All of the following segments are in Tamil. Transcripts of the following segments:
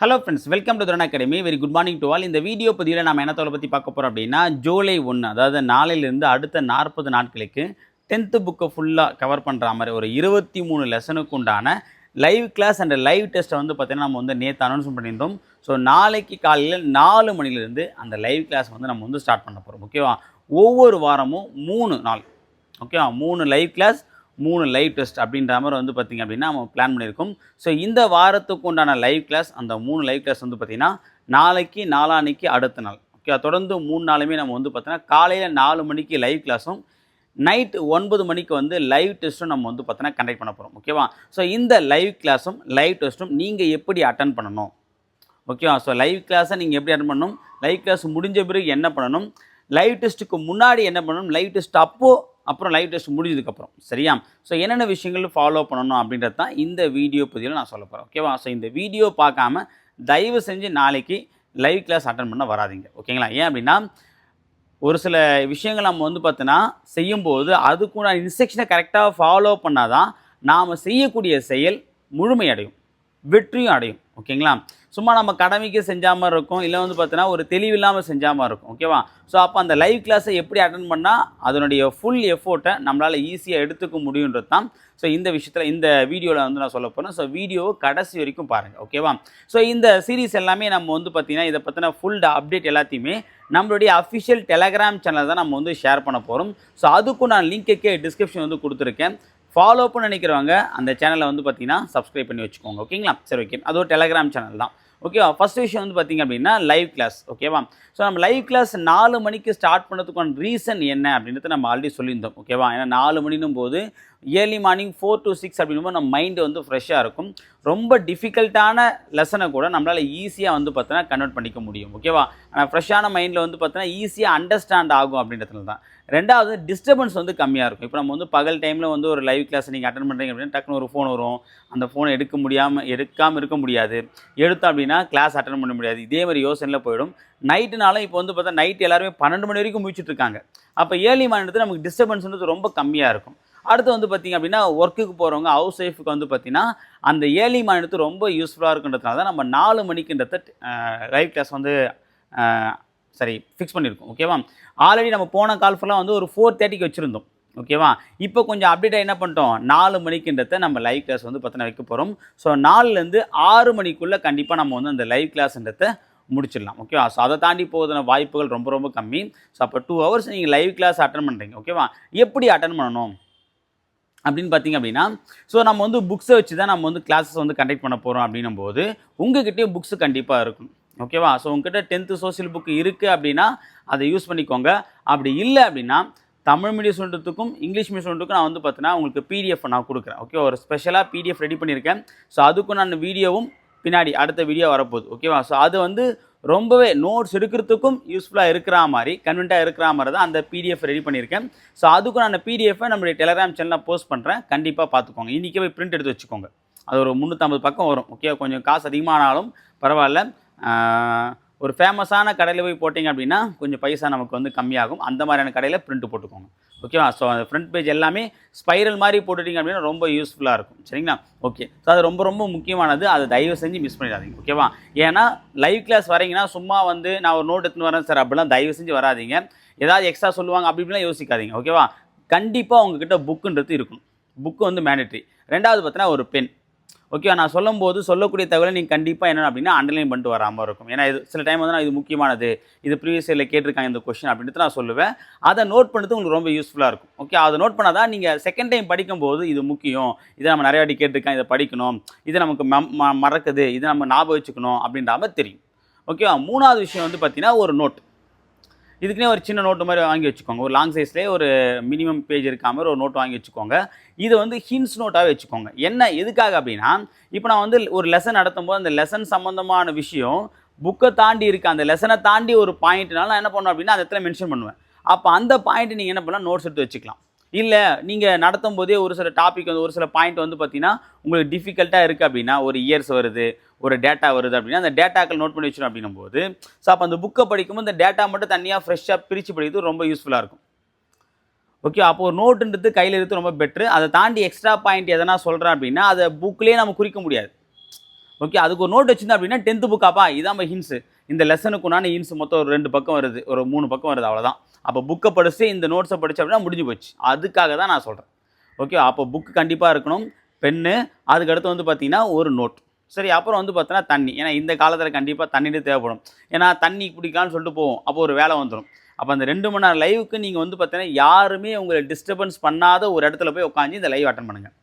ஹலோ ஃப்ரெண்ட்ஸ், வெல்கம் டு துரண் academy. Very good morning to all. இந்த வீடியோ பதிவில் நம்ம என்னத்தோட பற்றி பார்க்க போகிறோம் அப்படின்னா, ஜூலை 1 அதாவது நாளையிலிருந்து அடுத்த 40 நாட்களுக்கு 10th புக்கை ஃபுல்லாக கவர் பண்ணுற மாதிரி ஒரு 23 லெசனுக்கு உண்டான லைவ் கிளாஸ் அண்ட் லைவ் டெஸ்ட்டை வந்து பார்த்திங்கன்னா நம்ம வந்து நேற்று அனௌன்ஸ் பண்ணியிருந்தோம். ஸோ நாளைக்கு காலையில் 4 மணிலேருந்து அந்த லைவ் கிளாஸ் வந்து நம்ம வந்து ஸ்டார்ட் பண்ண போகிறோம். ஓகேவா? ஒவ்வொரு வாரமும் 3 நாள், ஓகேவா, 3 லைவ் கிளாஸ் 3 லைவ் டெஸ்ட் அப்படின்ற மாதிரி வந்து பார்த்திங்க அப்படின்னா நம்ம பிளான் பண்ணியிருக்கோம். ஸோ இந்த வாரத்துக்கு உண்டான லைவ் கிளாஸ், அந்த 3 லைவ் கிளாஸ் வந்து பார்த்திங்கன்னா நாளைக்கு, நாளான்னைக்கு, அடுத்த நாள், ஓகே, தொடர்ந்து 3 நாளுமே நம்ம வந்து பார்த்திங்கன்னா காலையில் 4 மணிக்கு லைவ் கிளாஸும் நைட்டு 9 மணிக்கு வந்து லைவ் டெஸ்ட்டும் நம்ம வந்து பார்த்தீங்கன்னா கண்டக்ட் பண்ண போகிறோம். ஓகேவா? ஸோ இந்த லைவ் கிளாஸும் லைவ் டெஸ்ட்டும் நீங்கள் எப்படி அட்டன் பண்ணணும், ஓகேவா? ஸோ லைவ் கிளாஸை நீங்கள் எப்படி அட்டன் பண்ணணும், லைவ் கிளாஸ் முடிஞ்ச பிறகு என்ன பண்ணணும், லைவ் டெஸ்ட்டுக்கு முன்னாடி என்ன பண்ணணும், லைவ் டெஸ்ட் அப்புறம் லைவ் டெஸ்ட் முடிஞ்சதுக்கப்புறம், சரியா? ஸோ என்னென்ன விஷயங்கள் ஃபாலோ பண்ணணும் அப்படின்றது தான் இந்த வீடியோ பதிவில் நான் சொல்ல போகிறேன். ஓகேவா? ஸோ இந்த வீடியோ பார்க்காம தயவு செஞ்சு நாளைக்கு லைவ் கிளாஸ் அட்டன் பண்ண வராதிங்க. ஓகேங்களா? ஏன் அப்படின்னா ஒரு சில விஷயங்கள் நம்ம வந்து பார்த்தோன்னா செய்யும்போது அதுக்குள்ள இன்ஸ்ட்ரக்ஷனை கரெக்டாக ஃபாலோ பண்ணால் தான் நாம் செய்யக்கூடிய செயல் முழுமையடையும், வெற்றியும் அடையும். ஓகேங்களா? சும்மா நம்ம கடமைக்கு செஞ்சாமல் இருக்கும், இல்லை வந்து பார்த்தோன்னா ஒரு தெளிவில்லாமல் செஞ்சாமல் இருக்கும். ஓகேவா? ஸோ அப்போ அந்த லைவ் கிளாஸை எப்படி அட்டன் பண்ணால் அதனுடைய ஃபுல் எஃபோர்ட்டை நம்மளால் ஈஸியாக எடுத்துக்க முடியுன்றது தான் ஸோ இந்த விஷயத்தில் இந்த வீடியோவில் வந்து நான் சொல்ல போகிறேன். ஸோ வீடியோவை கடைசி வரைக்கும் பாருங்கள். ஓகேவா? ஸோ இந்த சீரீஸ் எல்லாமே நம்ம வந்து பார்த்திங்கன்னா இதை பற்றின ஃபுல் அப்டேட் எல்லாத்தையுமே நம்மளுடைய அஃபிஷியல் டெலகிராம் சேனல் தான் நம்ம வந்து ஷேர் பண்ண போகிறோம். ஸோ அதுக்கும் நான் லிங்க்குக்கே டிஸ்கிரிப்ஷன் வந்து கொடுத்துருக்கேன். ஃபாலோ பண்ண நினைக்கிறவங்க அந்த சேனலை வந்து பார்த்திங்கன்னா சப்ஸ்கிரைப் பண்ணி வச்சுக்கோங்க. ஓகேங்களா? சரி, ஓகே, அது ஒரு டெலகிராம் சேனல் தான். ஓகேவா? ஃபஸ்ட் விஷயம் வந்து பார்த்திங்க அப்படின்னா லைவ் கிளாஸ். ஓகேவா? ஸோ நம்ம லைவ் கிளாஸ் 4 மணிக்கு ஸ்டார்ட் பண்ணுறதுக்கான ரீசன் என்ன அப்படின்றத நம்ம ஆல்ரெடி சொல்லியிருந்தோம். ஓகேவா? ஏன்னா 4 மணினும் போது ஏர்லி மார்னிங் 4 to 6 அப்படிங்கும்போது நம்ம மைண்டு வந்து ஃப்ரெஷ்ஷாக இருக்கும். ரொம்ப டிஃபிகல்ட்டான லெசனை கூட நம்மளால் ஈஸியாக வந்து பார்த்தோன்னா கன்வெர்ட் பண்ணிக்க முடியும். ஓகேவா? ஆனால் ஃப்ரெஷ்ஷான மைண்டில் வந்து பார்த்தோன்னா ஈஸியாக அண்டர்ஸ்டாண்ட் ஆகும் அப்படின்றதுல தான். ரெண்டாவது, டிஸ்டர்பன்ஸ் வந்து கம்மியாக இருக்கும். இப்போ நம்ம வந்து பகல் டைமில் வந்து ஒரு லைவ் கிளாஸ் நீங்கள் அட்டன் பண்ணுறீங்க அப்படின்னா டக்குன்னு ஒரு ஃபோன் வரும், அந்த ஃபோனை எடுக்காமல் இருக்க முடியாது, எடுத்தோம் அப்படின்னா கிளாஸ் அட்டன் பண்ண முடியாது. இதே மாதிரி யோசனையில் போயிடும். நைட்டுனாலும் இப்போ வந்து பார்த்தா நைட் எல்லாருமே 12 மணி வரைக்கும் முடிச்சுட்டு இருக்காங்க. அப்போ ஏர்லி மார்னிங் நமக்கு டிஸ்டர்பன்ஸ் ரொம்ப கம்மியாக இருக்கும். அடுத்து வந்து பார்த்திங்க அப்படின்னா ஒர்க்குக்கு போகிறவங்க, ஹவுஸ் ஒய்ஃபுக்கு வந்து பார்த்திங்கன்னா அந்த ஏர்லி மார்னிங் ரொம்ப யூஸ்ஃபுல்லாக இருக்குன்றதுனால தான் நம்ம 4 மணிக்குன்றத லைவ் கிளாஸ் வந்து ஃபிக்ஸ் பண்ணியிருக்கோம். ஓகேவா? ஆல்ரெடி நம்ம போன கால் ஃபுல்லாக வந்து ஒரு 4:30க்கு வச்சுருந்தோம். ஓகேவா? இப்போ கொஞ்சம் அப்டேட்டாக என்ன பண்ணிட்டோம், 4 மணிக்குன்றத நம்ம லைவ் கிளாஸ் வந்து பார்த்தீங்கன்னா வைக்க போகிறோம். ஸோ 4லேருந்து 6 மணிக்குள்ளே கண்டிப்பாக நம்ம வந்து அந்த லைவ் கிளாஸ்ன்றத முடிச்சிடலாம். ஓகேவா? ஸோ அதை தாண்டி போவதான வாய்ப்புகள் ரொம்ப ரொம்ப கம்மி. ஸோ அப்போ 2 ஹவர்ஸ் நீங்கள் லைவ் கிளாஸ் அட்டன் பண்ணுறீங்க. ஓகேவா? எப்படி அட்டன் பண்ணணும் அப்படின்னு பார்த்தீங்க அப்படின்னா, ஸோ நம்ம வந்து புக்ஸை வச்சு தான் நம்ம வந்து கிளாஸஸ் வந்து கண்டக்ட் பண்ண போகிறோம் அப்படின்னும் போது உங்கள்கிட்டயும் புக்ஸு கண்டிப்பாக இருக்கும். ஓகேவா? ஸோ உங்ககிட்ட 10th சோஷியல் புக்கு இருக்குது அப்படின்னா அதை யூஸ் பண்ணிக்கோங்க. அப்படி இல்லை அப்படின்னா தமிழ் மீடியம் ஸ்டூடெண்ட்டுக்கும் இங்கிலீஷ் மீடியம் ஸ்டூடெண்ட்டுக்கும் நான் வந்து பார்த்தீங்கன்னா உங்களுக்கு பிடிஎஃப் நான் கொடுக்குறேன். ஓகே, ஒரு ஸ்பெஷலாக பிடிஎஃப் ரெடி பண்ணியிருக்கேன். ஸோ அதுக்கும் நான் வீடியோவும் பின்னாடி அடுத்த வீடியோ வரப்போகுது. ஓகேவா? ஸோ அது வந்து ரொம்பவே நோட்ஸ் எடுக்கிறதுக்கும் யூஸ்ஃபுல்லாக இருக்கிற மாதிரி, கன்வென்ட்டாக இருக்கிற மாதிரி தான் அந்த பிடிஎஃப் ரெடி பண்ணியிருக்கேன். ஸோ அதுக்கும் நான் பிடிஎஃப்பை நம்மளுடைய டெலகிராம் சேனலில் போஸ்ட் பண்ணுறேன். கண்டிப்பாக பார்த்துக்கோங்க. இன்றைக்கே போய் பிரிண்ட் எடுத்து வச்சுக்கோங்க. அது ஒரு 350 பக்கம் வரும். ஓகே, கொஞ்சம் காசு அதிகமானாலும் பரவாயில்ல. ஒரு ஃபேமஸான கடையில் போய் போட்டிங்க அப்படின்னா கொஞ்சம் பைசா நமக்கு வந்து கம்மியாகும். அந்த மாதிரியான கடையில் பிரிண்ட் போட்டுக்கோங்க. ஓகேவா? ஸோ அந்த ஃப்ரண்ட் பேஜ் எல்லாமே ஸ்பைரல் மாதிரி போட்டுட்டிங்க அப்படின்னா ரொம்ப யூஸ்ஃபுல்லாக இருக்கும். சரிங்களா? ஓகே. ஸோ அது ரொம்ப ரொம்ப முக்கியமானது. அதை தயவு செஞ்சு மிஸ் பண்ணிடாதீங்க. ஓகேவா? ஏன்னா லைவ் கிளாஸ் வரீங்கன்னா சும்மா வந்து நான் ஒரு நோட் எடுத்துன்னு வரேன் சார் அப்படிலாம் தயவு செஞ்சு வராதிங்க. ஏதாவது எக்ஸ்ட்ரா சொல்லுவாங்க அப்படி இப்படிலாம் யோசிக்காதீங்க. ஓகேவா? கண்டிப்பாக உங்ககிட்ட புக்குன்றது இருக்கணும். புக்கு வந்து மேண்டட்ரி. ரெண்டாவது பார்த்தீங்கன்னா ஒரு பென். ஓகே, நான் சொல்லும்போது சொல்லக்கூடிய தகவலை நீங்கள் கண்டிப்பாக என்ன அப்படின்னா அண்டர்லைன் பண்ணிட்டு வராமல் இருக்கும். ஏன்னா இது சில டைம் வந்து நான் இது முக்கியமானது, இது ப்ரீவியஸ் இயரில் கேட்டிருக்காங்க இந்த கொஸ்டின் அப்படின்ட்டு நான் சொல்லுவேன். அதை நோட் பண்ணுறது உங்களுக்கு ரொம்ப யூஸ்ஃபுல்லாக இருக்கும். ஓகே, அதை நோட் பண்ணால் தான் நீங்கள் செகண்ட் டைம் படிக்கும்போது இது முக்கியம், இதை நம்ம நிறைய வாட்டி கேட்டிருக்கேன், இதை படிக்கணும், இது நமக்கு மறக்குது, இதை நம்ம ஞாபகம் வச்சுக்கணும் அப்படின்ற மாதிரி தெரியும். ஓகேவா? 3வது விஷயம் வந்து பார்த்தீங்கன்னா ஒரு நோட். இதுக்குன்னே ஒரு சின்ன நோட்டு மாதிரி வாங்கி வச்சுக்கோங்க. ஒரு லாங் சைஸ்லேயே ஒரு மினிமம் பேஜ் இருக்க மாதிரி ஒரு நோட் வாங்கி வச்சுக்கோங்க. இது வந்து ஹின்ஸ் நோட்டாகவே வச்சுக்கோங்க. என்ன எதுக்காக அப்படின்னா, இப்போ நான் வந்து ஒரு லெசன் நடத்தும்போது அந்த லெசன் சம்மந்தமான விஷயம் புக்கை தாண்டி இருக்குது, அந்த லெசனை தாண்டி ஒரு பாயிண்ட்னால நான் என்ன பண்ணுவேன் அப்படின்னா அந்த இடத்துல மென்ஷன் பண்ணுவேன். அப்போ அந்த பாயிண்ட் நீங்கள் என்ன பண்ணலாம், நோட்ஸ் எடுத்து வச்சுக்கலாம். இல்லை நீங்கள் நடத்தும் போதே ஒரு சில டாபிக் வந்து ஒரு சில பாயிண்ட் வந்து பார்த்தீங்கன்னா உங்களுக்கு டிஃபிகல்ட்டாக இருக்குது அப்படின்னா, ஒரு இயர்ஸ் வருது, ஒரு டேட்டா வருது அப்படின்னா அந்த டேட்டாக்கள் நோட் பண்ணி வச்சிடும் அப்படின்னும் போது, ஸோ அப்போ அந்த புக்கை படிக்கும்போது இந்த டேட்டா மட்டும் தனியாக ஃப்ரெஷ்ஷாக பிரித்து படிக்கிறது ரொம்ப யூஸ்ஃபுல்லாக இருக்கும். ஓகே, அப்போ ஒரு நோட்டுன்றது கையில் இருக்கிறது ரொம்ப பெட்ரு. அதை தாண்டி எக்ஸ்ட்ரா பாயிண்ட் எதனா சொல்கிறேன் அப்படின்னா அதை புக்லேயே நம்ம குறிக்க முடியாது. ஓகே, அதுக்கு ஒரு நோட் வச்சிருந்தேன் அப்படின்னா 10th புக்காப்பா இதான் ஹின்ஸு, இந்த லெசனுக்கு உண்டான ஹின்ஸ் மொத்தம் ஒரு 2 பக்கம் வருது, ஒரு 3 பக்கம் வருது, அவ்வளோதான். அப்போ புக்கை படிச்சு இந்த நோட்ஸை படிச்சு அப்படின்னா முடிஞ்சு போச்சு. அதுக்காக தான் நான் சொல்கிறேன். ஓகே, அப்போ புக்கு கண்டிப்பாக இருக்கணும், பென்னு, அதுக்கடுத்து வந்து பார்த்தீங்கன்னா ஒரு நோட். சரி, அப்புறம் வந்து பார்த்தீங்கன்னா தண்ணி. ஏன்னா இந்த காலத்தில் கண்டிப்பாக தண்ணி தேவைப்படும். ஏன்னா தண்ணி குடிக்கலான்னு சொல்லிட்டு போவோம், அப்போ ஒரு வேலை வந்துடும். அப்போ அந்த 2 மணி நேரம் லைவுக்கு நீங்கள் வந்து பார்த்தீங்கன்னா யாருமே உங்களை டிஸ்டர்பன்ஸ் பண்ணாத ஒரு இடத்துல போய் உட்காந்து இந்த லைவ் அட்டன் பண்ணுங்கள்.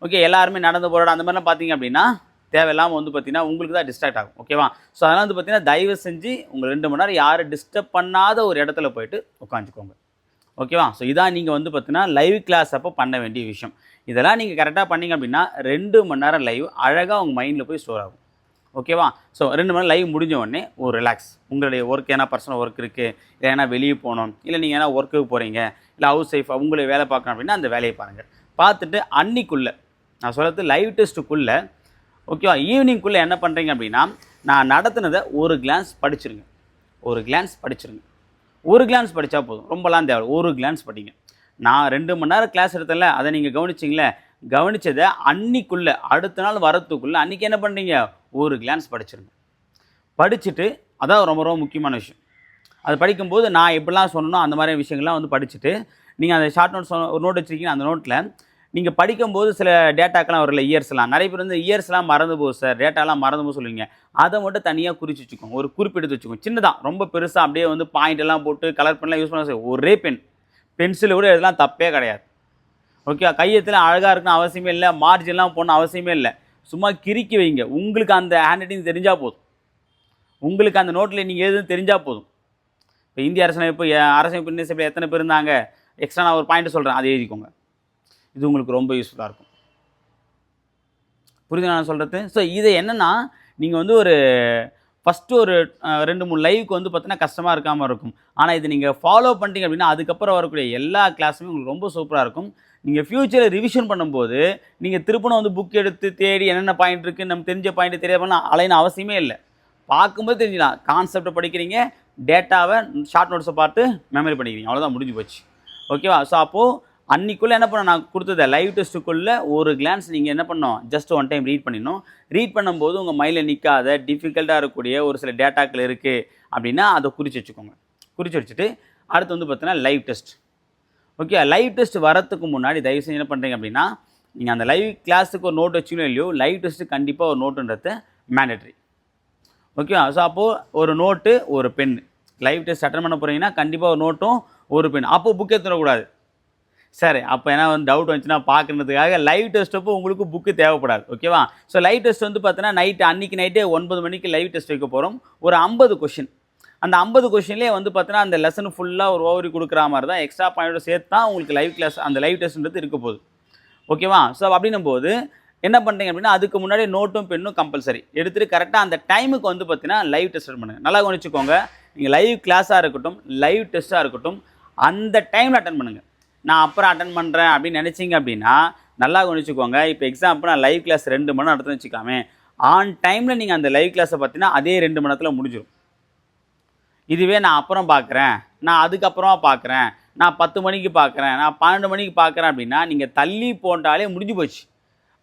ஓகே, எல்லாருமே நடந்து போகிற அந்த மாதிரிலாம் பார்த்தீங்க அப்படின்னா தேவையில்லாமல் வந்து பார்த்தீங்கன்னா உங்களுக்கு தான் டிஸ்ட்ராக்ட் ஆகும். ஓகேவா? ஸோ அதனால் வந்து பார்த்தீங்கன்னா தயவு செஞ்சு உங்கள் 2 மணி நேரம் யாரும் டிஸ்டர்ப் பண்ணாத ஒரு இடத்துல போயிட்டு உட்காந்துக்கோங்க. ஓகேவா? ஸோ இதான் நீங்கள் வந்து பார்த்தீங்கன்னா லைவ் கிளாஸ் அப்போ பண்ண வேண்டிய விஷயம். இதெல்லாம் நீங்கள் கரெக்டாக பண்ணிங்க அப்படின்னா 2 மணி நேரம் லைவ் அழகாக உங்கள் மைண்டில் போய் ஸ்டோர் ஆகும். ஓகேவா? ஸோ 2 மணி நேரம் லைவ் முடிஞ்ச உடனே ஒரு ரிலாக்ஸ். உங்களுடைய ஒர்க் ஏன்னா பர்சனல் ஒர்க் இருக்குது, இல்லை ஏன்னா வெளியே போகணும், இல்லை நீங்கள் ஏன்னா ஒர்க்குக்கு போகிறீங்க, இல்லை ஹவுஸ் ஒய்ஃப் உங்களை வேலை பார்க்கணும் அப்படின்னா அந்த வேலையை பாருங்கள். பார்த்துட்டு அன்னிக்குள்ளே நான் சொல்கிறது லைவ் டெஸ்ட்டுக்குள்ளே ஓகேவா ஈவினிங்குள்ளே என்ன பண்ணுறீங்க அப்படின்னா நான் நடத்துனதை ஒரு கிளான்ஸ் படிச்சிருங்க. ஒரு கிளான்ஸ் படிச்சிருங்க. ஒரு கிளான்ஸ் படித்தா போதும், ரொம்பலாம் தேவை. ஒரு கிளான்ஸ் படிங்க. நான் 2 மணி நேரம் கிளாஸ் எடுத்தேன்ல, அதை நீங்கள் கவனிச்சிங்களே, கவனித்ததை அன்னிக்குள்ளே அடுத்த நாள் வரத்துக்குள்ளே அன்றைக்கி என்ன பண்ணுறீங்க, ஒரு கிளான்ஸ் படிச்சிருங்க. படிச்சுட்டு அதான் ரொம்ப ரொம்ப முக்கியமான விஷயம். அது படிக்கும்போது நான் எப்படிலாம் சொன்னனோ அந்த மாதிரி விஷயங்கள்லாம் வந்து படிச்சுட்டு நீங்கள் அந்த ஷார்ட் நோட்ஸ் ஒரு நோட் வச்சுருக்கீங்க, அந்த நோட்டில் நீங்கள் படிக்கும்போது சில டேட்டாக்கெல்லாம் வரல, இயர்ஸ்லாம் நிறைய பேர் வந்து இயர்ஸ்லாம் மறந்து போகுது சார், டேட்டாலாம் மறந்து போக சொல்லுவீங்க. அதை மட்டும் தனியாக குறித்து வச்சுக்கோங்க, ஒரு குறிப்பெடுத்து வச்சுக்கோங்க. சின்னதாக ரொம்ப பெருசாக அப்படியே வந்து பாயிண்ட் எல்லாம் போட்டு கலர் பென்லாம் யூஸ் பண்ண ஒரே பென்சிலை விட இதெல்லாம் தப்பே கிடையாது. ஓகே, கையெழுத்தில் அழகாக இருக்கணும் அவசியமே இல்லை, மார்ஜின்லாம் போடணும் அவசியமே இல்லை. சும்மா கிறுக்கி வைங்க. உங்களுக்கு அந்த ஹேண்ட் ரைட்டிங் தெரிஞ்சால் போதும், உங்களுக்கு அந்த நோட்டில் நீங்கள் எதுவும் தெரிஞ்சால் போதும். இப்போ இந்திய அரசமைப்பு அரசமைப்பு எத்தனை பேர் இருந்தாங்க, எக்ஸ்ட்ரா நான் ஒரு பாயிண்ட் சொல்கிறேன், அதை எழுதிக்கோங்க. இது உங்களுக்கு ரொம்ப யூஸ்ஃபுல்லாக இருக்கும். புரியுது நான் சொல்கிறது? ஸோ இது என்னென்னா நீங்கள் வந்து ஒரு ஃபஸ்ட்டு ஒரு 2-3 லைவுக்கு வந்து பார்த்தீங்கன்னா கஷ்டமாக இருக்காமல் இருக்கும். ஆனால் இது நீங்கள் ஃபாலோ பண்ணிட்டீங்க அப்படின்னா அதுக்கப்புறம் வரக்கூடிய எல்லா கிளாஸுமே உங்களுக்கு ரொம்ப சூப்பராக இருக்கும். நீங்கள் ஃப்யூச்சரில் ரிவிஷன் பண்ணும்போது நீங்கள் திருப்பணும் வந்து புக் எடுத்து தேடி என்னென்ன பாயிண்ட் இருக்குது, நம்ம தெரிஞ்ச பாயிண்ட் தெரியாமல் அலையணும் அவசியமே இல்லை. பார்க்கும்போது தெரிஞ்சிடலாம். கான்செப்டை படிக்கிறீங்க, டேட்டாவை ஷார்ட் நோட்ஸை பார்த்து மெமரி பண்ணிக்கிறீங்க, அவ்வளோதான், முடிஞ்சு போச்சு. ஓகேவா? ஸோ அப்போது அன்றைக்குள்ளே என்ன பண்ண நான் கொடுத்தத லைவ் டெஸ்ட்டுக்குள்ளே ஒரு கிளான்ஸ் நீங்கள் என்ன பண்ணணும், ஜஸ்ட் ஒன் டைம் ரீட் பண்ணிடணும். ரீட் பண்ணும்போது உங்கள் மைண்டில் நிற்காத டிஃபிகல்ட்டாக இருக்கக்கூடிய ஒரு சில டேட்டாக்கள் இருக்குது அப்படின்னா அதை குறித்து வச்சுக்கோங்க. குறித்து வச்சுட்டு அடுத்து வந்து பார்த்தீங்கன்னா live test. Okay, live test வரத்துக்கு முன்னாடி தயவு செஞ்சு என்ன பண்ணுறீங்க அப்படின்னா நீங்கள் அந்த லைவ் கிளாஸுக்கு ஒரு நோட் வச்சுக்கணும் இல்லையோ, லைவ் டெஸ்ட்டு கண்டிப்பாக ஒரு நோட்டுன்றது மேண்டட்ரி. ஓகேவா? ஸோ அப்போது ஒரு நோட்டு ஒரு பென். லைவ் டெஸ்ட் அட்டன் பண்ண போகிறீங்கன்னா கண்டிப்பாக ஒரு நோட்டும் ஒரு பென். அப்போது புக் எடுத்துடக்கூடாது. சரி, அப்போ ஏன்னா வந்து டவுட் வந்துச்சுன்னா பார்க்குறதுக்காக லைவ் டெஸ்ட் அப்போ உங்களுக்கு புக்கு தேவைப்படாது. ஓகேவா? ஸோ லைவ் டெஸ்ட் வந்து பார்த்தீங்கன்னா அன்றைக்கி நைட்டே 9 மணிக்கு லைவ் டெஸ்ட் வைக்க போகிறோம். ஒரு 50 கொஷின். அந்த 50 கொஷின்லேயே வந்து பார்த்தீங்கன்னா அந்த லெசன் ஃபுல்லாக ஒரு ஓவரி கொடுக்குற மாதிரி தான், எக்ஸ்ட்ரா பாயிண்டோட சேர்த்து தான் உங்களுக்கு லைவ் கிளாஸ் அந்த லைவ் டெஸ்ட்ன்றது இருக்க போகுது. ஓகேவா? ஸோ அப்படின்னும் போது என்ன பண்ணுறீங்க அப்படின்னா அதுக்கு முன்னாடி நோட்டும் பெண்ணும் கம்பல்சரி எடுத்துகிட்டு கரெக்டாக அந்த டைமுக்கு வந்து பார்த்தீங்கன்னா லைவ் டெஸ்ட் பண்ணுங்கள். நல்லா கவனிச்சுக்கோங்க. நீங்கள் லைவ் கிளாஸாக இருக்கட்டும், லைவ் டெஸ்ட்டாக இருக்கட்டும், அந்த டைமில் அட்டன் பண்ணுங்கள். நான் அப்புறம் அட்டன் பண்ணுறேன் அப்படின்னு நினச்சிங்க அப்படின்னா நல்லா கவனிச்சுக்கோங்க. இப்போ எக்ஸாம்பிள் நான் லைவ் கிளாஸ் 2 மணி நேரம் நடத்துன்னு வச்சுக்காமே, ஆன் டைமில் நீங்கள் அந்த லைவ் கிளாஸை பார்த்தீங்கன்னா அதே 2 மணி நேரத்தில் முடிஞ்சிடும். இதுவே நான் அப்புறம் பார்க்குறேன், நான் அதுக்கப்புறமா பார்க்குறேன், நான் 10 மணிக்கு பார்க்குறேன், நான் 12 மணிக்கு பார்க்குறேன் அப்படின்னா நீங்கள் தள்ளி போட்டாலே முடிஞ்சு போச்சு.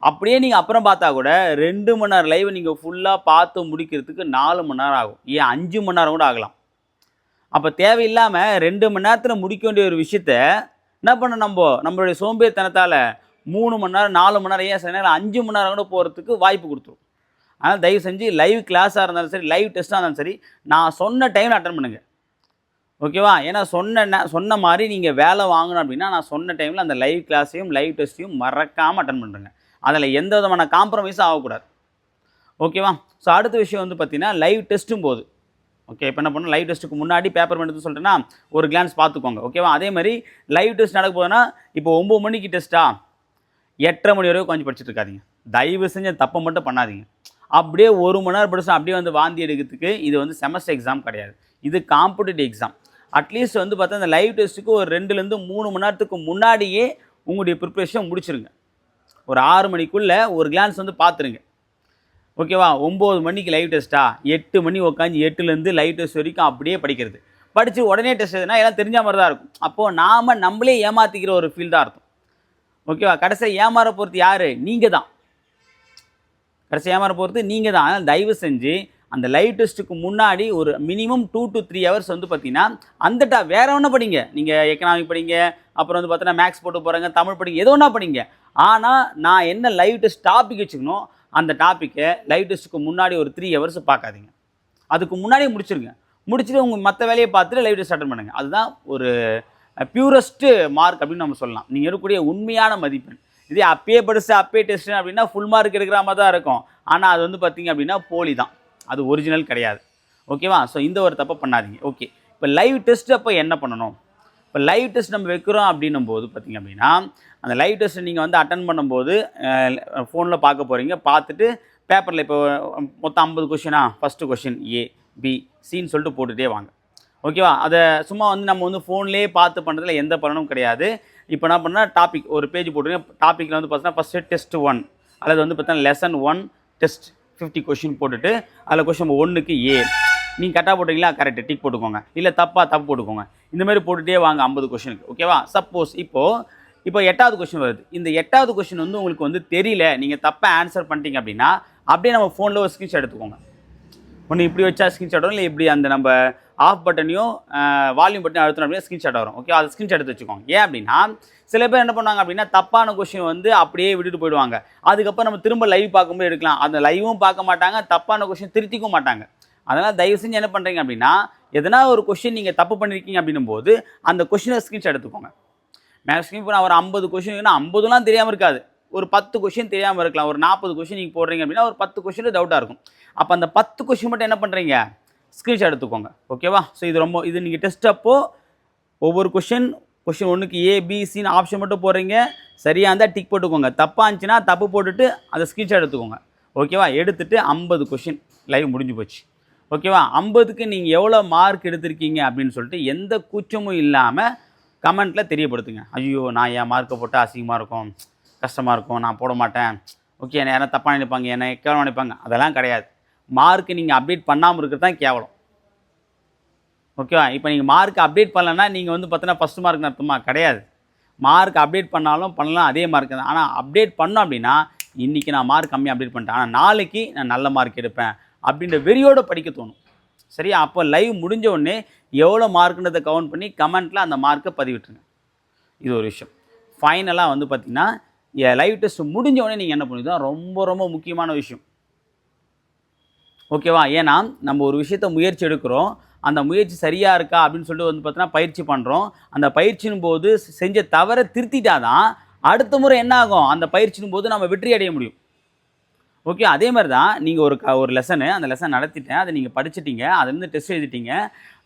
அப்படியே நீங்கள் அப்புறம் பார்த்தா கூட 2 மணி நேரம் லைவ் நீங்கள் ஃபுல்லாக பார்த்து முடிக்கிறதுக்கு 4 மணி நேரம் ஆகும், ஏன் 5 மணி நேரம் கூட ஆகலாம். அப்போ தேவையில்லாமல் 2 மணி நேரத்தில் முடிக்க வேண்டிய ஒரு விஷயத்த என்ன பண்ண நம்மளுடைய சோம்பேறித்தனத்தால் 3 மணி நேரம் 4 மணி நேரம், ஏன் சில நேரம் 5 மணி நேரம் கூட போகிறதுக்கு வாய்ப்பு கொடுத்துரும். அதனால் தயவு செஞ்சு லைவ் கிளாஸாக இருந்தாலும் சரி, லைவ் டெஸ்ட்டாக இருந்தாலும் சரி, நான் சொன்ன டைமில் அட்டன் பண்ணுங்கள். ஓகேவா? ஏன்னா சொன்ன மாதிரி நீங்கள் வேலை வாங்கணும் அப்படின்னா நான் சொன்ன டைமில் அந்த லைவ் கிளாஸையும் லைவ் டெஸ்ட்டையும் மறக்காமல் அட்டன் பண்ணுறேங்க. அதில் எந்த விதமான காம்ப்ரமைஸும் ஆகக்கூடாது. ஓகேவா? ஸோ அடுத்த விஷயம் வந்து பார்த்தீங்கன்னா லைவ் டெஸ்ட்டும் போது ஓகே, இப்போ என்ன பண்ணணும், லைவ் டெஸ்ட்டுக்கு முன்னாடி பேப்பர் எடுத்து சொல்லிட்டேன்னா ஒரு கிளான்ஸ் பார்த்துக்கோங்க. ஓகேவா? அதே மாதிரி லைவ் டெஸ்ட் நடக்க போதுன்னா இப்போ 9 மணிக்கு டெஸ்ட்டா 8:30 மணி வரைக்கும் கொஞ்சம் படிச்சுட்டு இருக்காதீங்க. தயவு செஞ்சு தப்பை மட்டும் பண்ணாதீங்க. அப்படியே 1 மணி நேரம் படிச்சா அப்படியே வந்து வாந்தி எடுக்கிறதுக்கு இது வந்து செமஸ்டர் எக்ஸாம் கிடையாது, இது காம்படிட்டிவ் எக்ஸாம். அட்லீஸ்ட் வந்து பார்த்தா அந்த லைவ் டெஸ்ட்டுக்கு ஒரு 2லேருந்து 3 மணி நேரத்துக்கு முன்னாடியே உங்களுடைய ப்ரிப்ரேஷன் முடிச்சிருங்க. ஒரு 6 மணிக்குள்ளே ஒரு கிளான்ஸ் வந்து பார்த்துருங்க. ஓகேவா? 9 மணிக்கு லைவ் டெஸ்ட்டா 8 மணி உட்காந்து 8லேருந்து லைவ் டெஸ்ட் வரைக்கும் அப்படியே படிக்கிறது. படித்து உடனே டெஸ்ட் எதுனா எல்லாம் தெரிஞ்ச மாதிரி தான் இருக்கும். அப்போது நம்மளே ஏமாற்றிக்கிற ஒரு ஃபீல் தான் இருக்கும். ஓகேவா? கடைசியாக ஏமாற போகிறது யார்? நீங்கள் தான். கடைசி ஏமாற போகிறது நீங்கள் தான். அதனால் தயவு செஞ்சு அந்த லைவ் டெஸ்ட்டுக்கு முன்னாடி ஒரு மினிமம் 2 to 3 ஹவர்ஸ் வந்து பார்த்தீங்கன்னா அந்த வேறு ஒன்றும் படிங்க. நீங்கள் எக்கனாமிக் படிங்க, அப்புறம் வந்து பார்த்தீங்கன்னா மேக்ஸ் போட்டு போகிறாங்க, தமிழ் படிங்க, எது ஒன்றா படிங்க. ஆனால் நான் என்ன லைவ் டெஸ்ட் டாபிக் வச்சுக்கணும் அந்த டாப்பிக்கை லைவ் டெஸ்ட்டுக்கு முன்னாடி ஒரு 3 ஹவர்ஸ் பார்க்காதீங்க. அதுக்கு முன்னாடியே முடிச்சிருங்க. முடிச்சுட்டு உங்கள் மற்ற வேலையை பார்த்துட்டு லைவ் டெஸ்ட் அட்டன் பண்ணுங்கள். அதுதான் ஒரு பியூரஸ்ட்டு மார்க் அப்படின்னு நம்ம சொல்லலாம். நீங்கள் எடுக்கக்கூடிய உண்மையான மதிப்பெண். இதே அப்பயே படிச்சு அப்பயே டெஸ்ட் அப்படின்னா ஃபுல் மார்க் எடுக்கிற மாதிரி தான் இருக்கும். ஆனால் அது வந்து பார்த்தீங்க அப்படின்னா போலி தான், அது ஒரிஜினல் கிடையாது. ஓகேவா? ஸோ இந்த ஒரு தப்பை பண்ணாதீங்க. ஓகே, இப்போ லைவ் டெஸ்ட் அப்போ என்ன பண்ணணும்? இப்போ லைவ் டெஸ்ட் நம்ம வைக்கிறோம் அப்படின்னும் போது பார்த்தீங்க அப்படின்னா அந்த லைவ் டெஸ்ட் நீங்கள் வந்து அட்டன் பண்ணும்போது ஃபோனில் பார்க்க போகிறீங்க. பார்த்துட்டு பேப்பரில் இப்போ மொத்தம் 50 கொஷினா, ஃபஸ்ட்டு கொஷின் ஏ பி சின்னு சொல்லிட்டு போட்டுகிட்டே வாங்க. ஓகேவா? அதை சும்மா வந்து நம்ம வந்து ஃபோன்லேயே பார்த்து பண்ணுறதுல எந்த பலனும் கிடையாது. இப்போ என்ன பண்ணால் டாபிக் ஒரு பேஜ் போட்டுருங்க. டாப்பிக்கில் வந்து பார்த்தீங்கன்னா ஃபஸ்ட்டு டெஸ்ட் 1 அல்லது வந்து பார்த்தீங்கன்னா லெசன் 1 டெஸ்ட் 50 கொஷின் போட்டுட்டு அதில் கொஷின் 1க்கு ஏ நீங்கள் கரெக்டாக போட்டிங்களா, கரெக்டு டிக் போட்டுக்கோங்க. இல்லை தப்பு போட்டுக்கோங்க. இந்தமாதிரி போட்டுகிட்டே வாங்க 50 கொஷினுக்கு. ஓகேவா? சப்போஸ் இப்போ 8வது கொஷின் வருது. இந்த 8வது கொஷின் வந்து உங்களுக்கு வந்து தெரியல, நீங்கள் தப்பாக ஆன்சர் பண்ணிட்டீங்க அப்படின்னா அப்படியே நம்ம ஃபோனில் ஒரு ஸ்க்ரீன்ஷாட் எடுத்துக்கோங்க. ஒன்று இப்படி வச்சா ஸ்க்ரீன்ஷாட் வரும், இல்லை இப்படி அந்த நம்ம ஆஃப் பட்டனையும் வால்யூம் பட்டனையும் அழுத்தணும் அப்படின்னா ஸ்க்ரீன்ஷாட் வரும். ஓகே, அதை ஸ்க்ரீன்ஷாட் எடுத்து வச்சுக்கோங்க. ஏன் அப்படின்னா சில பேர் என்ன பண்ணுவாங்க அப்படின்னா தப்பான கொஷின் வந்து அப்படியே விட்டுட்டு போயிடுவாங்க. அதுக்கப்புறம் நம்ம திரும்ப லைவ் பார்க்கும்போது எடுக்கலாம். அந்த லைவும் பார்க்க மாட்டாங்க, தப்பான கொஷின் திருத்திக்கும் மாட்டாங்க. அதனால் தயவு செஞ்சு என்ன பண்ணுறீங்க அப்படின்னா எதனா ஒரு கொஷின் நீங்கள் தப்பு பண்ணியிருக்கீங்க அப்படின்னும் போது அந்த கொஷினை ஸ்க்ரீன்ஷாட் எடுத்துக்கோங்க. மேக்ஸிமம் இப்போ நான் ஒரு 50 கொஷின்னா 50லாம் தெரியாமல் இருக்காது. ஒரு 10 கொஷின் தெரியாமல் இருக்கலாம். ஒரு 40 கொஷின் நீங்கள் போடுறீங்க அப்படின்னா ஒரு 10 கொஷின் டவுட்டாக இருக்கும். அப்போ அந்த 10 கொஷின் மட்டும் என்ன பண்ணுறீங்க, ஸ்க்ரீன்ஷாட் எடுத்துக்கோங்க. ஓகேவா? ஸோ இது நீங்கள் டெஸ்ட் அப்போது ஒவ்வொரு கொஷின் 1க்கு ஏ பி சின்னு ஆப்ஷன் மட்டும் போடுறீங்க. சரியாக இருந்தால் டிக் போட்டுக்கோங்க. தப்பாக இருந்துச்சுன்னா தப்பு போட்டுட்டு அதை ஸ்க்ரீன்ஷாட் எடுத்துக்கோங்க. ஓகேவா? எடுத்துகிட்டு 50 கொஷின் லைவ் முடிஞ்சு போச்சு. ஓகேவா? 50க்கு நீங்கள் எவ்வளோ மார்க் எடுத்திருக்கீங்க அப்படின்னு சொல்லிட்டு எந்த கூச்சமும் இல்லாமல் கமெண்ட்டில் தெரியப்படுத்துங்க. ஐயோ, நான் என் மார்க்கை போட்டால் அசிங்கமாக இருக்கும், கஷ்டமாக இருக்கும், நான் போட மாட்டேன், ஓகே என்னை யாரும் தப்பாக நினைப்பாங்க, என்னை கேவலம் நினைப்பாங்க. அதெல்லாம் கிடையாது. மார்க்கு நீங்கள் அப்டேட் பண்ணாமல் இருக்கிறது தான் கேவலம். ஓகேவா? இப்போ நீங்கள் மார்க் அப்டேட் பண்ணலன்னா நீங்கள் வந்து பார்த்தீங்கன்னா ஃபஸ்ட் மார்க்னு அர்த்தமா? கிடையாது. மார்க் அப்டேட் பண்ணாலும் பண்ணலாம் அதே மார்க் தான். ஆனால் அப்டேட் பண்ணோம் அப்படின்னா இன்றைக்கி நான் மார்க் கம்மியாக அப்டேட் பண்ணிட்டேன், ஆனால் நாளைக்கு நான் நல்ல மார்க் எடுப்பேன் அப்படின்ற வெறியோடு படிக்க தோணும். சரியா? அப்போ லைவ் முடிஞ்ச உடனே எவ்வளோ மார்க்குன்றதை கவுண்ட் பண்ணி கமெண்ட்டில் அந்த மார்க்கை பதிவிட்டுருங்க. இது ஒரு விஷயம். ஃபைனலாக வந்து பார்த்திங்கன்னா லைவ் டெஸ்ட் முடிஞ்ச உடனே நீங்கள் என்ன பண்ணுறது தான் ரொம்ப ரொம்ப முக்கியமான விஷயம். ஓகேவா? ஏன்னா நம்ம ஒரு விஷயத்த முயற்சி எடுக்கிறோம், அந்த முயற்சி சரியாக இருக்கா அப்படின்னு சொல்லிட்டு வந்து பார்த்தீங்கன்னா பயிற்சி பண்ணுறோம். அந்த பயிற்சியின் போது செஞ்ச தவறை திருத்திட்டா தான் அடுத்த முறை என்ன ஆகும், அந்த பயிற்சியின் போது நம்ம வெற்றி அடைய முடியும். ஓகே, அதே மாதிரி தான் நீங்கள் ஒரு லெசனு, அந்த லெசன் நடத்திட்டேன், அதை நீங்கள் படிச்சிட்டிங்க, அதுலேருந்து டெஸ்ட் எழுதிட்டீங்க.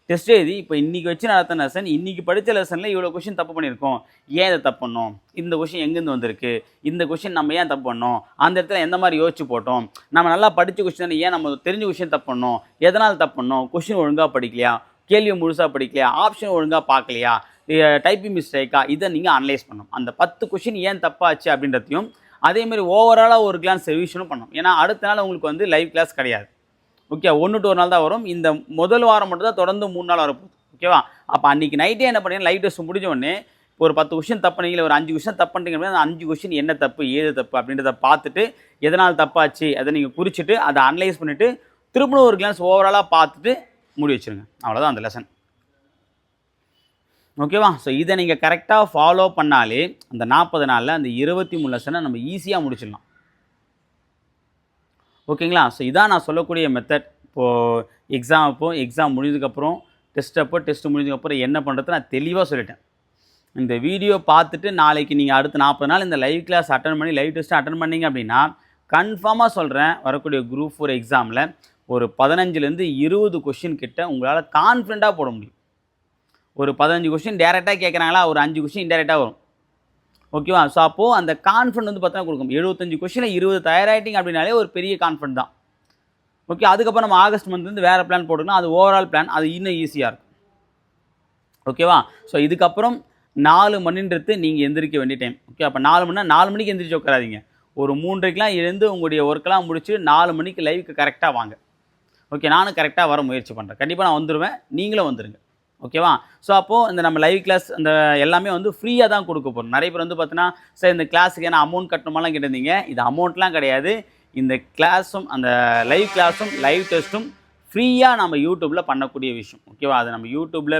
டெஸ்ட் எழுதி இப்போ இன்றைக்கி வச்சு நடத்தின லெசன், இன்றைக்கி படித்த லெசனில் இவ்வளோ கொஷின் தப்பு பண்ணியிருக்கோம், ஏன் இதை தப்பு பண்ணோம், இந்த கொஷின் எங்கேருந்து வந்திருக்கு, இந்த கொஷின் நம்ம ஏன் தப்பு பண்ணோம், அந்த இடத்துல எந்த மாதிரி யோசிச்சு போட்டோம், நம்ம நல்லா படித்த கொஷின் ஏன் நம்ம தெரிஞ்ச கொஷின் தப்பு பண்ணோம், எதனால் தப்பு பண்ணோம், கொஷின் ஒழுங்காக படிக்கலையா, கேள்வியை முழுசாக படிக்கலையா, ஆப்ஷன் ஒழுங்காக பார்க்கலையா, டைப்பிங் மிஸ்டேக்கா, இதை நீங்கள் அனலைஸ் பண்ணணும். அந்த 10 கொஷின் ஏன் தப்பாச்சு அப்படின்றதையும் அதேமாதிரி ஓவராலாக ஒரு கிளாஸ் ரிவிஷனும் பண்ணணும். ஏன்னா அடுத்த நாள் உங்களுக்கு வந்து லைவ் கிளாஸ் கிடையாது. ஓகே, 1 to 1 நாள் தான் வரும். இந்த முதல் வாரம் மட்டும் தான் தொடர்ந்து 3 நாள் வரப்போகுது. ஓகேவா? அப்போ அன்றைக்கி நைட்டே என்ன பண்ணீங்க, லைவ் டெஸ்ட் முடிஞ்ச உடனே இப்போ ஒரு 10 கொஷின் தப்பு பண்ணீங்க, ஒரு 5 கொஷின் தப்பு பண்ணிட்டீங்க அப்படின்னா அந்த 5 கொஷின் என்ன தப்பு, ஏது தப்பு அப்படின்றத பார்த்துட்டு எதனால் தப்பாச்சு அதை நீங்கள் குறிச்சிட்டு அதை அனலைஸ் பண்ணிவிட்டு திரும்ப ஒரு கிளாஸ் ஓவராலாக பார்த்துட்டு முடி வச்சுருங்க. அவ்வளோதான் அந்த லெசன். ஓகேவா? ஸோ இதை நீங்கள் கரெக்டாக ஃபாலோ பண்ணாலே அந்த 40 நாளில் அந்த 23 லெசனை நம்ம ஈஸியாக முடிச்சிடலாம். ஓகேங்களா? ஸோ இதான் நான் சொல்லக்கூடிய மெத்தட். இப்போது எக்ஸாம் முடிஞ்சதுக்கப்புறம் டெஸ்ட் முடிஞ்சதுக்கப்புறம் என்ன பண்ணுறது நான் தெளிவாக சொல்லிட்டேன். இந்த வீடியோ பார்த்துட்டு நாளைக்கு நீங்கள் அடுத்த 40 நாள் இந்த லைவ் கிளாஸ் அட்டன் பண்ணி லைவ் டெஸ்ட்டு அட்டன் பண்ணிங்க அப்படின்னா கன்ஃபார்மாக சொல்கிறேன், வரக்கூடிய குரூப் 4 எக்ஸாமில் ஒரு 15லேருந்து 20 கொஷின் கிட்ட உங்களால் கான்ஃபிடண்ட்டாக போட முடியும். ஒரு 15 கொஷின் டேரெக்டாக கேட்குறாங்களா, ஒரு 5 கொஷின் இன்டெரக்டாக வரும். ஓகேவா? ஸோ அப்போது அந்த கான்ஃபிடன்ட் வந்து பார்த்தீங்கன்னா கொடுக்கும். 75 கொஷினில் 20 தயாராகிட்டிங்க அப்படின்னாலே ஒரு பெரிய கான்ஃபிடன்ட் தான். ஓகே, அதுக்கப்புறம் நம்ம ஆகஸ்ட் மந்த்லேருந்து வேறு பிளான் போட்டுக்கலாம். அது ஓவரால் பிளான், அது இன்னும் ஈஸியாக இருக்கும். ஓகேவா? ஸோ இதுக்கப்புறம் 4 மணின்றது நீங்கள் எந்திரிக்க வேண்டிய டைம். ஓகே, அப்போ 4 மணினா 4 மணிக்கு எந்திரிச்சு உட்காராதீங்க. ஒரு 3:30க்கெலாம் எழுந்து உங்களுடைய ஒர்க்கெலாம் முடிச்சு 4 மணிக்கு லைவுக்கு கரெக்டாக வாங்க. ஓகே, நானும் கரெக்டாக வர முயற்சி பண்ணுறேன். கண்டிப்பாக நான் வந்துடுவேன், நீங்களும் வந்துடுங்க. ஓகேவா? ஸோ அப்போது இந்த நம்ம லைவ் கிளாஸ் அந்த எல்லாமே வந்து ஃப்ரீயாக தான் கொடுக்க போகிறோம். நிறைய பேர் வந்து பார்த்தீங்கன்னா சார் இந்த கிளாஸுக்கு ஏன்னா அமௌண்ட் கட்டணுமாலாம் கேட்டிருந்தீங்க. இது அமௌண்ட்லாம் கிடையாது. இந்த கிளாஸும் அந்த லைவ் கிளாஸும் லைவ் டெஸ்ட்டும் ஃப்ரீயாக நம்ம யூடியூப்பில் பண்ணக்கூடிய விஷயம். ஓகேவா? அது நம்ம யூடியூப்பில்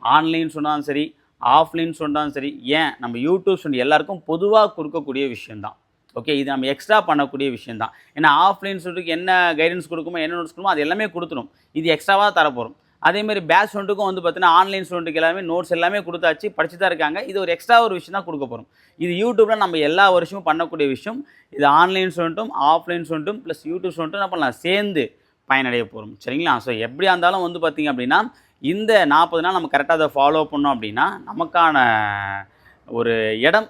ஆன்லைன் சொன்னாலும் சரி, ஆஃப்லைன் சொன்னாலும் சரி, ஏன் நம்ம யூடியூப் சொல்லி எல்லாருக்கும் பொதுவாக கொடுக்கக்கூடிய விஷயந்தான். ஓகே, இது நம்ம எக்ஸ்ட்ரா பண்ணக்கூடிய விஷயம் தான். ஏன்னா ஆஃப்லைன் ஸ்டூடெண்ட்டுக்கு என்ன கைடன்ஸ் கொடுக்குமோ, என்ன நோட்ஸ் கொடுக்குமோ அது எல்லாமே கொடுத்துரும். இது எக்ஸ்ட்ராவாக தரப்போகிறோம். அதேமாதிரி பேட்ச் ஸ்டூடெண்ட்டுக்கும் வந்து பார்த்தீங்கன்னா ஆன்லைன் ஸ்டூடெண்ட்டுக்கு எல்லாமே நோட்ஸ் எல்லாமே கொடுத்தாச்சு, படிச்சு தான் இருக்காங்க. இது ஒரு எக்ஸ்ட்ரா ஒரு விஷயம் தான் கொடுக்க போகிறோம். இது யூடியூப்பில் நம்ம எல்லா வருஷமும் பண்ணக்கூடிய விஷயம். இது ஆன்லைன் ஸ்டூடெண்ட்டும் ஆஃப்லைன் ஸ்டூடெண்ட்டும் ப்ளஸ் யூடியூப் ஸ்டூடெண்ட்டும் என்ன பண்ணலாம், சேர்ந்து பயனடைய போகிறோம். சரிங்களா? ஸோ எப்படியா இருந்தாலும் வந்து பார்த்தீங்க அப்படின்னா இந்த 40 நாள் நம்ம கரெக்டாக அதை ஃபாலோ பண்ணோம் அப்படின்னா நமக்கான ஒரு இடம்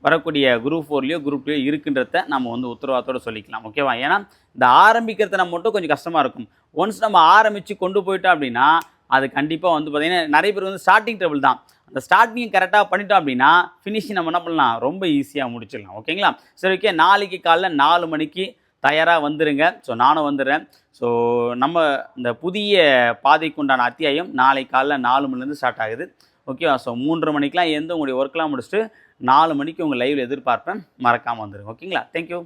வரக்கூடிய குரூப் 4லையோ குரூப் 2லையோ இருக்குன்றத நம்ம வந்து உத்தரவாதத்தோடு சொல்லிக்கலாம். ஓகேவா? ஏன்னா இந்த ஆரம்பிக்கிறது நம்ம மட்டும் கொஞ்சம் கஷ்டமாக இருக்கும். ஒன்ஸ் நம்ம ஆரம்பித்து கொண்டு போயிட்டோம் அப்படின்னா அது கண்டிப்பாக வந்து பார்த்திங்கன்னா நிறைய பேர் வந்து ஸ்டார்டிங் ட்ரபிள் தான். அந்த ஸ்டார்டிங் கரெக்டாக பண்ணிட்டோம் அப்படின்னா ஃபினிஷிங் நம்ம என்ன பண்ணலாம், ரொம்ப ஈஸியாக முடிச்சிடலாம். ஓகேங்களா? சரி, ஓகே. நாளைக்கு காலைல 4 மணிக்கு தயாராக வந்துடுங்க. ஸோ நானும் வந்துடுறேன். ஸோ நம்ம இந்த புதிய பாதைக்கு உண்டான அத்தியாயம் நாளை காலைல 4 மணிலேருந்து ஸ்டார்ட் ஆகுது. ஓகேவா? ஸோ 3:30 மணிக்கெலாம் உங்களுடைய ஒர்க்லாம் முடிச்சுட்டு 4 மணிக்கு உங்கள் லைவில் எதிர்பார்ப்பேன். மறக்காமல் வந்துடுங்க. ஓகேங்களா? தேங்க்யூ.